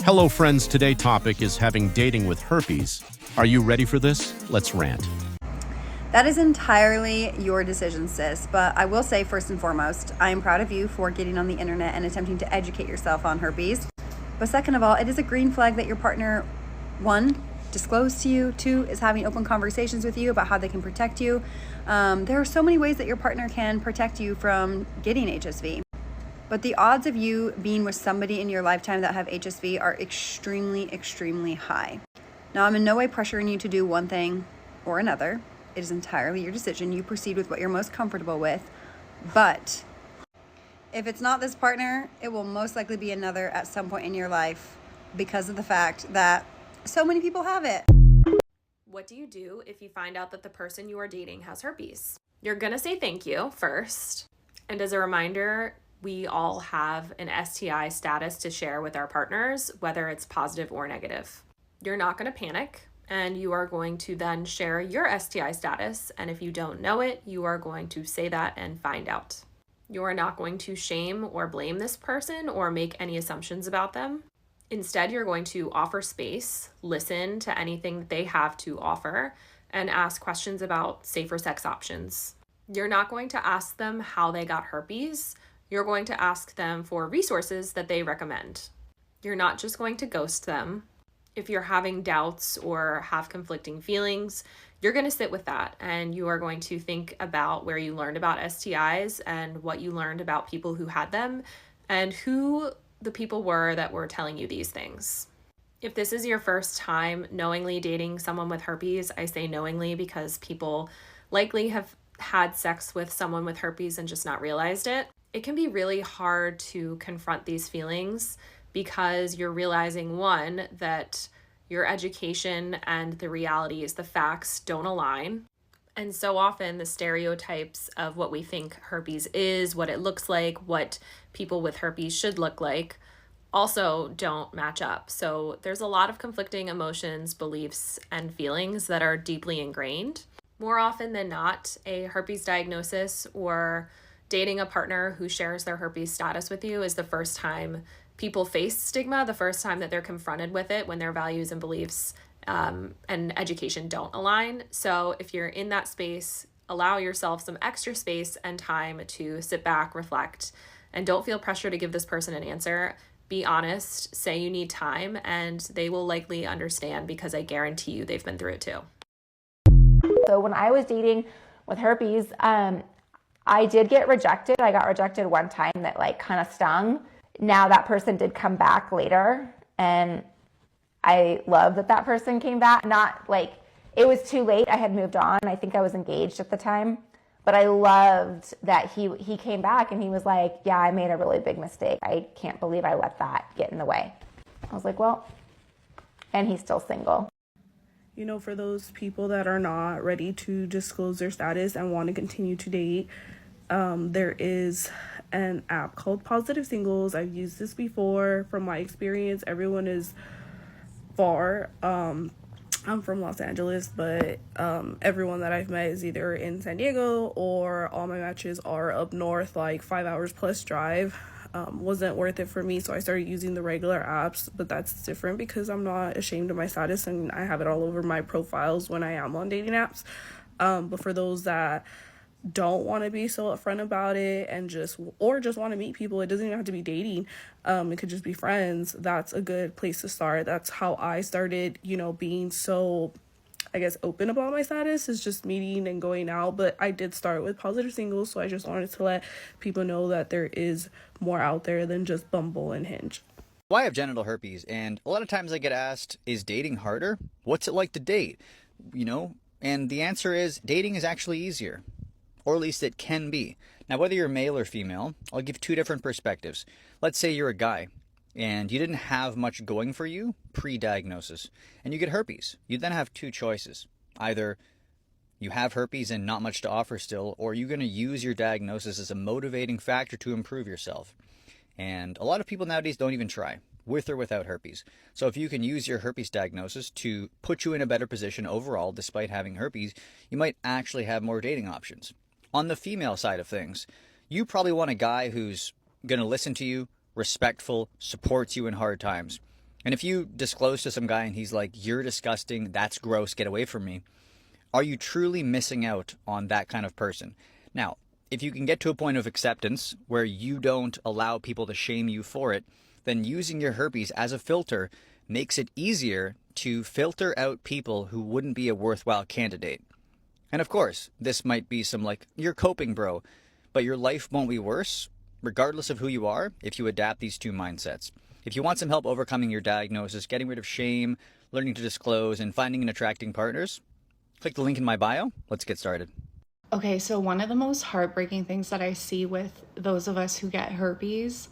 Hello friends, today's topic is having dating with herpes. Are you ready for this? Let's rant. That is entirely your decision, sis. But I will say, first and foremost, I am proud of you for getting on the internet and attempting to educate yourself on herpes. But second of all, it is a green flag that your partner, one, disclosed to you, two, is having open conversations with you about how they can protect you. There are so many ways that your partner can protect you from getting HSV. But the odds of you being with somebody in your lifetime that have HSV are extremely, extremely high. Now, I'm in no way pressuring you to do one thing or another. It is entirely your decision. You proceed with what you're most comfortable with. But if it's not this partner, it will most likely be another at some point in your life because of the fact that so many people have it. What do you do if you find out that the person you are dating has herpes? You're going to say thank you first. And as a reminder, we all have an STI status to share with our partners, whether it's positive or negative. You're not going to panic, and you are going to then share your STI status. And if you don't know it, you are going to say that and find out. You are not going to shame or blame this person or make any assumptions about them. Instead, you're going to offer space, listen to anything that they have to offer, and ask questions about safer sex options. You're not going to ask them how they got herpes. You're going to ask them for resources that they recommend. You're not just going to ghost them. If you're having doubts or have conflicting feelings, you're going to sit with that, and you are going to think about where you learned about STIs and what you learned about people who had them and who the people were that were telling you these things. If this is your first time knowingly dating someone with herpes, I say knowingly because people likely have had sex with someone with herpes and just not realized it. It can be really hard to confront these feelings because you're realizing, one, that your education and the realities, the facts don't align. And so often the stereotypes of what we think herpes is, what it looks like, what people with herpes should look like, also don't match up. So there's a lot of conflicting emotions, beliefs, and feelings that are deeply ingrained. More often than not, a herpes diagnosis or dating a partner who shares their herpes status with you is the first time people face stigma, the first time that they're confronted with it when their values and beliefs and education don't align. So if you're in that space, allow yourself some extra space and time to sit back, reflect, and don't feel pressure to give this person an answer. Be honest, say you need time, and they will likely understand because I guarantee you they've been through it too. So when I was dating with herpes, I did get rejected. I got rejected one time that kind of stung. Now that person did come back later, and I love that person came back. Not it was too late. I had moved on. I think I was engaged at the time, but I loved that he came back and he was like, yeah, I made a really big mistake. I can't believe I let that get in the way. I was like, well, and he's still single. You know, for those people that are not ready to disclose their status and want to continue to date, there is an app called Positive Singles. I've used this before. From my experience, everyone is far. I'm from Los Angeles, but everyone that I've met is either in San Diego or all my matches are up north, 5 hours plus drive. Wasn't worth it for me, so I started using the regular apps, but that's different because I'm not ashamed of my status and I have it all over my profiles when I am on dating apps. But for those that don't want to be so upfront about it and just want to meet people, it doesn't even have to be dating, it could just be friends. That's a good place to start. That's how I started, being so, I guess, open about my status, is just meeting and going out. But I did start with Positive Singles, so I just wanted to let people know that there is more out there than just Bumble and Hinge. Well, I have genital herpes, and a lot of times I get asked, is dating harder? What's it like to date? And the answer is dating is actually easier. Or at least it can be. Now, whether you're male or female, I'll give two different perspectives. Let's say you're a guy and you didn't have much going for you pre-diagnosis and you get herpes. You then have two choices. Either you have herpes and not much to offer still, or you're going to use your diagnosis as a motivating factor to improve yourself. And a lot of people nowadays don't even try, with or without herpes. So if you can use your herpes diagnosis to put you in a better position overall despite having herpes, you might actually have more dating options. On the female side of things, you probably want a guy who's going to listen to you, respectful, supports you in hard times. And if you disclose to some guy and he's like, "You're disgusting, that's gross, get away from me," are you truly missing out on that kind of person? Now, if you can get to a point of acceptance where you don't allow people to shame you for it, then using your herpes as a filter makes it easier to filter out people who wouldn't be a worthwhile candidate. And of course, this might be some like, "You're coping, bro," but your life won't be worse, regardless of who you are, if you adapt these two mindsets. If you want some help overcoming your diagnosis, getting rid of shame, learning to disclose, and finding and attracting partners, click the link in my bio. Let's get started. Okay, so one of the most heartbreaking things that I see with those of us who get herpes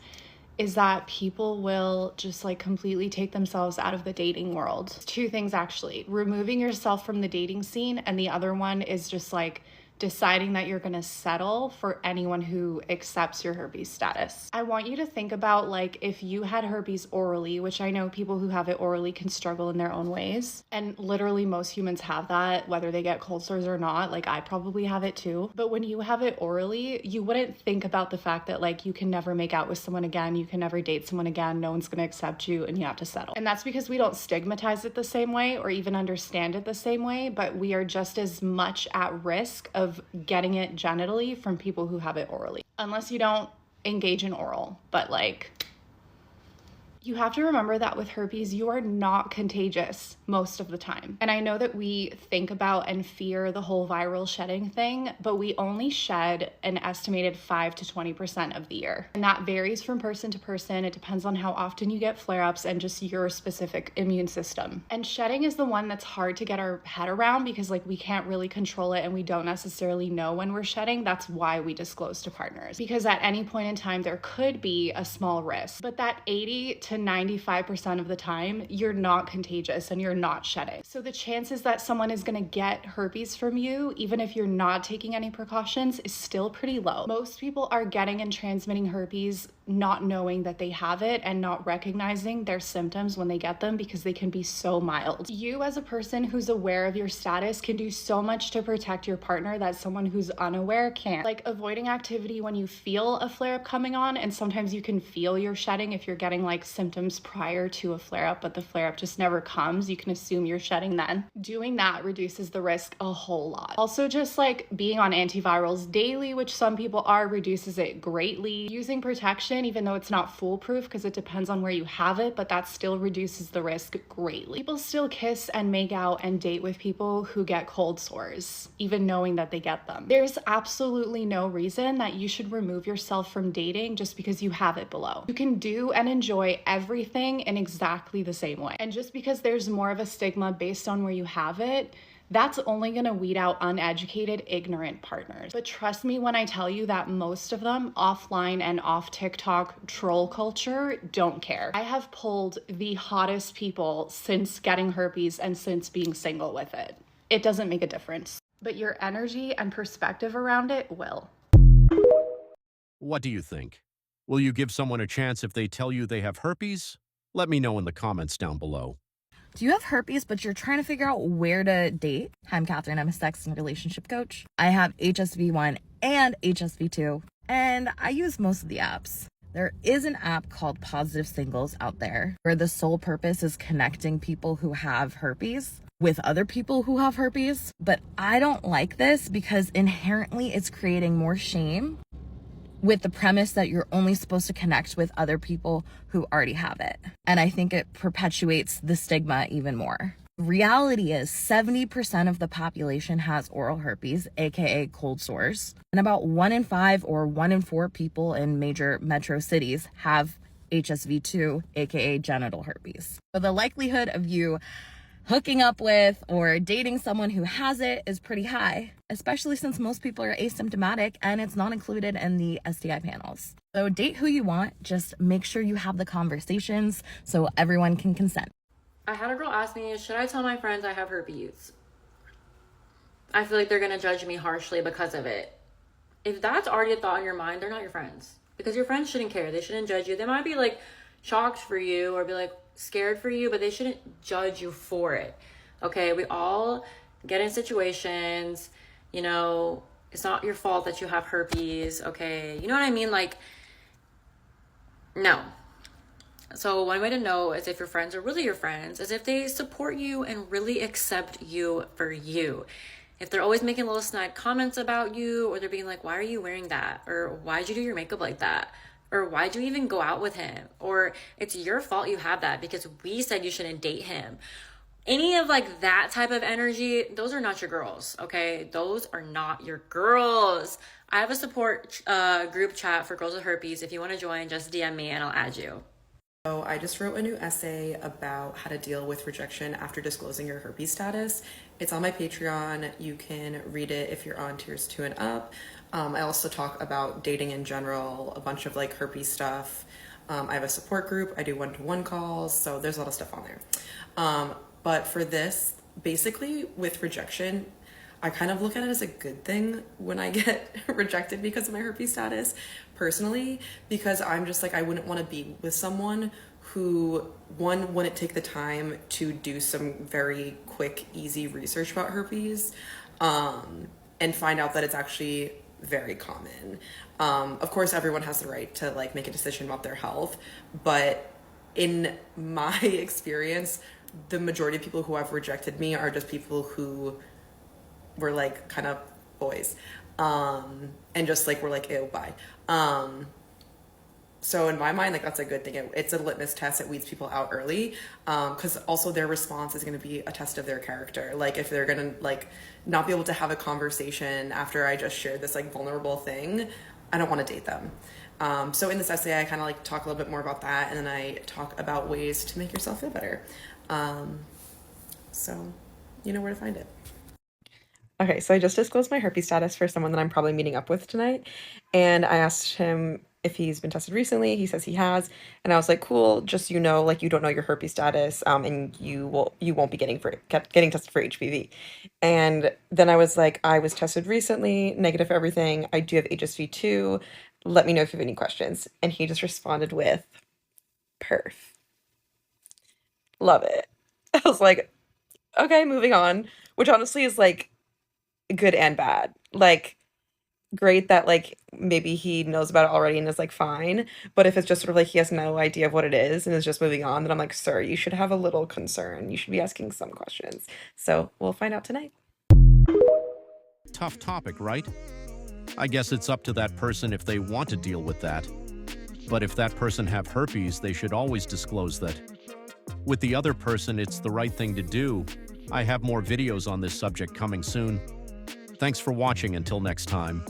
is that people will just like completely take themselves out of the dating world. Two things actually: removing yourself from the dating scene, and the other one is just like deciding that you're going to settle for anyone who accepts your herpes status. I want you to think about like if you had herpes orally, which I know people who have it orally can struggle in their own ways. And literally most humans have that, whether they get cold sores or not. Like I probably have it too. But when you have it orally, you wouldn't think about the fact that like you can never make out with someone again, you can never date someone again, no one's going to accept you, and you have to settle. And that's because we don't stigmatize it the same way or even understand it the same way, but we are just as much at risk of getting it genitally from people who have it orally, unless you don't engage in oral. But like, you have to remember that with herpes, you are not contagious most of the time. And I know that we think about and fear the whole viral shedding thing, but we only shed an estimated 5 to 20% of the year. And that varies from person to person. It depends on how often you get flare-ups and just your specific immune system. And shedding is the one that's hard to get our head around because like we can't really control it and we don't necessarily know when we're shedding. That's why we disclose to partners, because at any point in time, there could be a small risk, but that 80 to 95% of the time, you're not contagious and you're not shedding. So the chances that someone is going to get herpes from you, even if you're not taking any precautions, is still pretty low. Most people are getting and transmitting herpes not knowing that they have it and not recognizing their symptoms when they get them because they can be so mild. You as a person who's aware of your status can do so much to protect your partner that someone who's unaware can't. Like avoiding activity when you feel a flare-up coming on, and sometimes you can feel you're shedding if you're getting like symptoms prior to a flare-up, but the flare-up just never comes. You can assume you're shedding then. Doing that reduces the risk a whole lot. Also, just like being on antivirals daily, which some people are, reduces it greatly. Using protection, even though it's not foolproof because it depends on where you have it, but that still reduces the risk greatly. People still kiss and make out and date with people who get cold sores, even knowing that they get them. There's absolutely no reason that you should remove yourself from dating just because you have it below. You can do and enjoy everything in exactly the same way. And just because there's more of a stigma based on where you have it, that's only going to weed out uneducated, ignorant partners. But trust me when I tell you that most of them, offline and off TikTok troll culture, don't care. I have pulled the hottest people since getting herpes and since being single with it. It doesn't make a difference. But your energy and perspective around it will. What do you think? Will you give someone a chance if they tell you they have herpes? Let me know in the comments down below. Do you have herpes, but you're trying to figure out where to date? Hi, I'm Catherine. I'm a sex and relationship coach. I have HSV1 and HSV2, and I use most of the apps. There is an app called Positive Singles out there where the sole purpose is connecting people who have herpes with other people who have herpes. But I don't like this because inherently it's creating more shame with the premise that you're only supposed to connect with other people who already have it. And I think it perpetuates the stigma even more. Reality is 70% of the population has oral herpes, aka cold sores. And about 1 in 5 or 1 in 4 people in major metro cities have HSV2, aka genital herpes. So the likelihood of you hooking up with or dating someone who has it is pretty high, especially since most people are asymptomatic and it's not included in the STI panels. So date who you want, just make sure you have the conversations so everyone can consent. I had a girl ask me, should I tell my friends I have herpes? I feel like they're gonna judge me harshly because of it. If that's already a thought in your mind, they're not your friends. Because your friends shouldn't care. They shouldn't judge you. They might be like shocked for you or be like scared for you, but they shouldn't judge you for it. Okay, we all get in situations, you know, it's not your fault that you have herpes, okay? You know what I mean? Like, no. So one way to know is if your friends are really your friends is if they support you and really accept you for you. If they're always making little snide comments about you, or they're being like, why are you wearing that? Or why'd you do your makeup like that? Or why'd you even go out with him? Or it's your fault you have that because we said you shouldn't date him. Any of like that type of energy, those are not your girls, okay? Those are not your girls. I have a support group chat for girls with herpes. If you want to join, just DM me and I'll add you. So I just wrote a new essay about how to deal with rejection after disclosing your herpes status. It's on my Patreon. You can read it if you're on tiers 2 and up. I also talk about dating in general, a bunch of like herpes stuff. I have a support group. I do one-to-one calls. So there's a lot of stuff on there. But for this, basically with rejection, I kind of look at it as a good thing when I get rejected because of my herpes status, personally, because I'm just like, I wouldn't want to be with someone who, one, wouldn't take the time to do some very quick, easy research about herpes, and find out that it's actually very common. Of course, everyone has the right to like make a decision about their health, but in my experience, the majority of people who have rejected me are just people who were like kind of boys, and just like were like, ew, bye. So in my mind, like that's a good thing. It's a litmus test. It weeds people out early, because also their response is going to be a test of their character. Like if they're going to like not be able to have a conversation after I just shared this like vulnerable thing, I don't want to date them. So in this essay, I kind of like talk a little bit more about that, and then I talk about ways to make yourself feel better. So you know where to find it. Okay, so I just disclosed my herpes status for someone that I'm probably meeting up with tonight, and I asked him if he's been tested recently. He says he has, and I was like, cool, just so you know, like you don't know your herpes status, and you won't be getting tested for HPV. And then I was like, I was tested recently, negative for everything. I do have HSV2. Let me know if you have any questions. And he just responded with, perf. Love it. I was like, okay, moving on, which honestly is like good and bad. Like, great that like maybe he knows about it already and is like fine, but if it's just sort of like he has no idea of what it is and is just moving on, then I'm like, sir, you should have a little concern. You should be asking some questions. So we'll find out tonight. Tough topic, right? I guess it's up to that person if they want to deal with that. But if that person have herpes, they should always disclose that. With the other person, it's the right thing to do. I have more videos on this subject coming soon. Thanks for watching. Until next time.